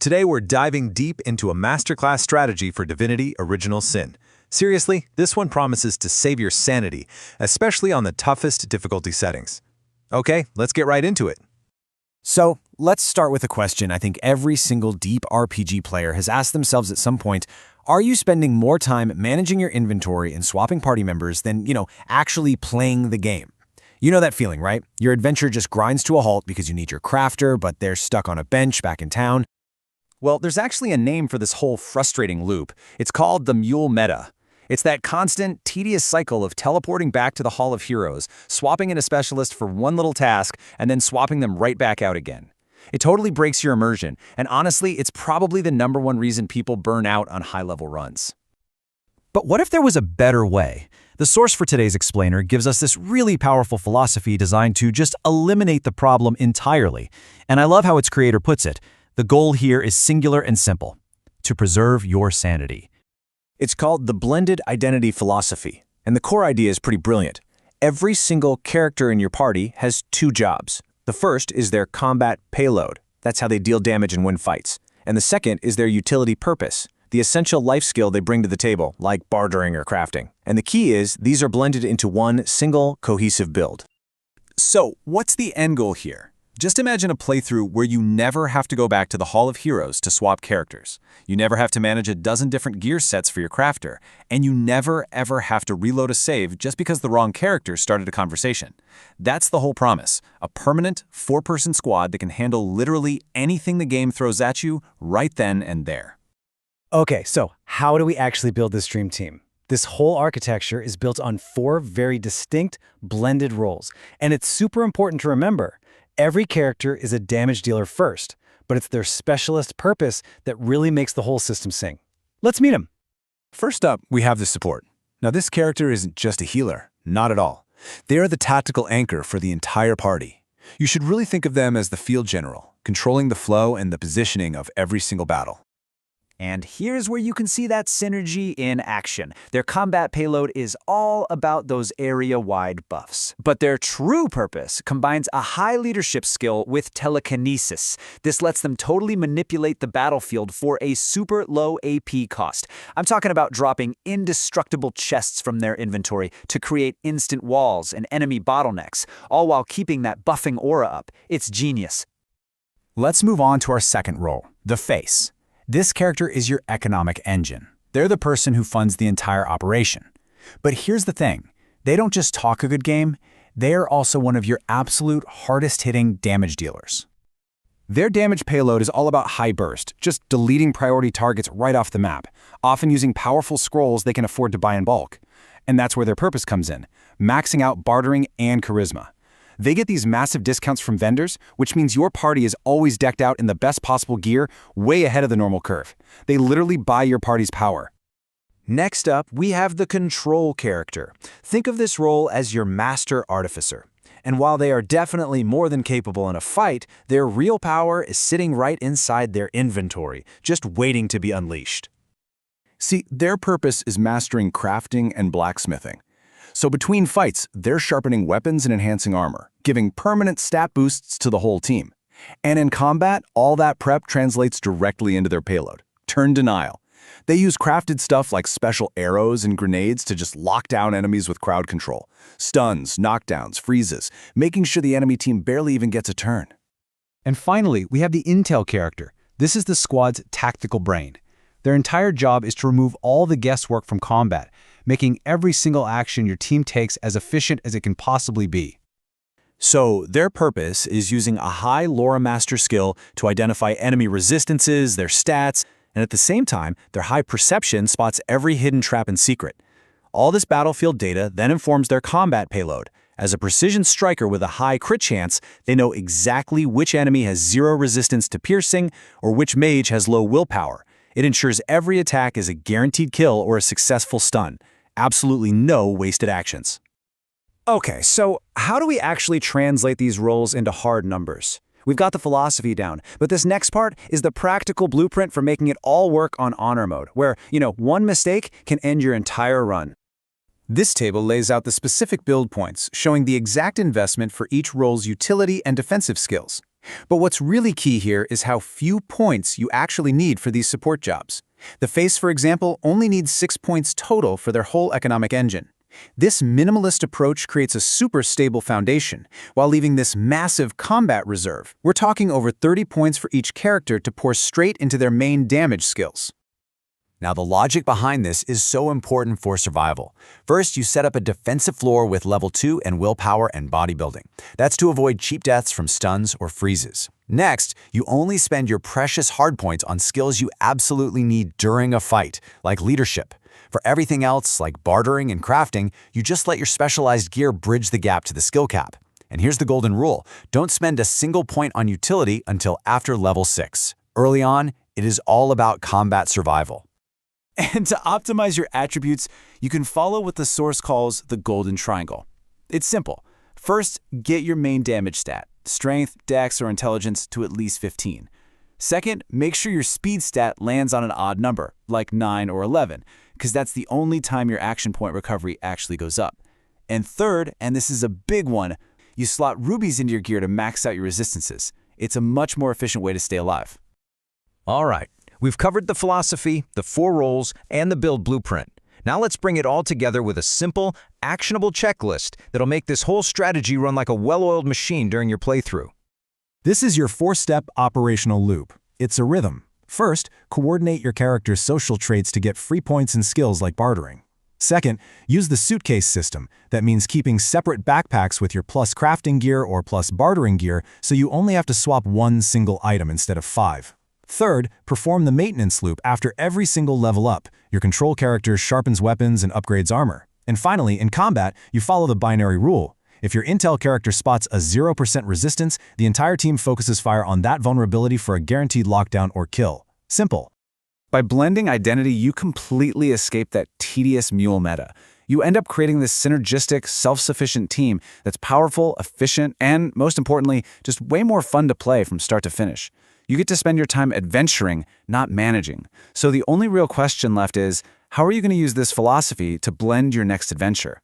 Today we're diving deep into a masterclass strategy for Divinity Original Sin. Seriously, this one promises to save your sanity, especially on the toughest difficulty settings. Okay, let's get right into it. So, let's start with a question I think every single deep RPG player has asked themselves at some point. Are you spending more time managing your inventory and swapping party members than, actually playing the game? You know that feeling, right? Your adventure just grinds to a halt because you need your crafter, but they're stuck on a bench back in town. Well, there's actually a name for this whole frustrating loop. It's called the Mule Meta. It's that constant, tedious cycle of teleporting back to the Hall of Heroes, swapping in a specialist for one little task, and then swapping them right back out again. It totally breaks your immersion, and honestly, it's probably the #1 reason people burn out on high-level runs. But what if there was a better way? The source for today's explainer gives us this really powerful philosophy designed to just eliminate the problem entirely. And I love how its creator puts it. The goal here is singular and simple: to preserve your sanity. It's called the blended identity philosophy, and the core idea is pretty brilliant. Every single character in your party has two jobs. The first is their combat payload. That's how they deal damage and win fights. And the second is their utility purpose, the essential life skill they bring to the table, like bartering or crafting. And the key is these are blended into one single cohesive build. So, what's the end goal here? Just imagine a playthrough where you never have to go back to the Hall of Heroes to swap characters. You never have to manage a dozen different gear sets for your crafter, and you never ever have to reload a save just because the wrong character started a conversation. That's the whole promise, a permanent 4-person squad that can handle literally anything the game throws at you right then and there. Okay, so how do we actually build this dream team? This whole architecture is built on 4 very distinct, blended roles, and it's super important to remember. Every character is a damage dealer first, but it's their specialist purpose that really makes the whole system sing. Let's meet them. First up, we have the support. Now, this character isn't just a healer, not at all. They are the tactical anchor for the entire party. You should really think of them as the field general, controlling the flow and the positioning of every single battle. And here's where you can see that synergy in action. Their combat payload is all about those area-wide buffs. But their true purpose combines a high leadership skill with telekinesis. This lets them totally manipulate the battlefield for a super low AP cost. I'm talking about dropping indestructible chests from their inventory to create instant walls and enemy bottlenecks, all while keeping that buffing aura up. It's genius. Let's move on to our second role, the face. This character is your economic engine. They're the person who funds the entire operation. But here's the thing. They don't just talk a good game, they are also one of your absolute hardest-hitting damage dealers. Their damage payload is all about high burst, just deleting priority targets right off the map, often using powerful scrolls they can afford to buy in bulk. And that's where their purpose comes in, maxing out bartering and charisma. They get these massive discounts from vendors, which means your party is always decked out in the best possible gear, way ahead of the normal curve. They literally buy your party's power. Next up, we have the control character. Think of this role as your master artificer. And while they are definitely more than capable in a fight, their real power is sitting right inside their inventory, just waiting to be unleashed. See, their purpose is mastering crafting and blacksmithing. So between fights, they're sharpening weapons and enhancing armor, giving permanent stat boosts to the whole team. And in combat, all that prep translates directly into their payload. Turn denial. They use crafted stuff like special arrows and grenades to just lock down enemies with crowd control. Stuns, knockdowns, freezes, making sure the enemy team barely even gets a turn. And finally, we have the intel character. This is the squad's tactical brain. Their entire job is to remove all the guesswork from combat, making every single action your team takes as efficient as it can possibly be. So, their purpose is using a high Lore Master skill to identify enemy resistances, their stats, and at the same time, their high perception spots every hidden trap and secret. All this battlefield data then informs their combat payload. As a precision striker with a high crit chance, they know exactly which enemy has 0 resistance to piercing or which mage has low willpower. It ensures every attack is a guaranteed kill or a successful stun. Absolutely no wasted actions. Okay, so how do we actually translate these roles into hard numbers? We've got the philosophy down, but this next part is the practical blueprint for making it all work on honor mode, where, one mistake can end your entire run. This table lays out the specific build points, showing the exact investment for each role's utility and defensive skills. But what's really key here is how few points you actually need for these support jobs. The Face, for example, only needs 6 points total for their whole economic engine. This minimalist approach creates a super stable foundation, while leaving this massive combat reserve. We're talking over 30 points for each character to pour straight into their main damage skills. Now, the logic behind this is so important for survival. First, you set up a defensive floor with level 2 and willpower and bodybuilding. That's to avoid cheap deaths from stuns or freezes. Next, you only spend your precious hardpoints on skills you absolutely need during a fight, like leadership. For everything else, like bartering and crafting, you just let your specialized gear bridge the gap to the skill cap. And here's the golden rule: don't spend a single point on utility until after level 6. Early on, it is all about combat survival. And to optimize your attributes, you can follow what the source calls the golden triangle. It's simple. First, get your main damage stat, strength, dex, or intelligence, to at least 15. Second, make sure your speed stat lands on an odd number, like 9 or 11, because that's the only time your action point recovery actually goes up. And third, and this is a big one, you slot rubies into your gear to max out your resistances. It's a much more efficient way to stay alive. All right, we've covered the philosophy, the 4 roles, and the build blueprint. Now let's bring it all together with a simple, actionable checklist that'll make this whole strategy run like a well-oiled machine during your playthrough. This is your 4-step operational loop. It's a rhythm. First, coordinate your character's social traits to get free points and skills like bartering. Second, use the suitcase system. That means keeping separate backpacks with your plus crafting gear or plus bartering gear, so you only have to swap one single item instead of 5. Third, perform the maintenance loop after every single level up. Your control character sharpens weapons and upgrades armor. And finally, in combat, you follow the binary rule. If your intel character spots a 0% resistance, the entire team focuses fire on that vulnerability for a guaranteed lockdown or kill. Simple. By blending identity, you completely escape that tedious Mule Meta. You end up creating this synergistic, self-sufficient team that's powerful, efficient, and, most importantly, just way more fun to play from start to finish. You get to spend your time adventuring, not managing. So the only real question left is, how are you going to use this philosophy to blend your next adventure?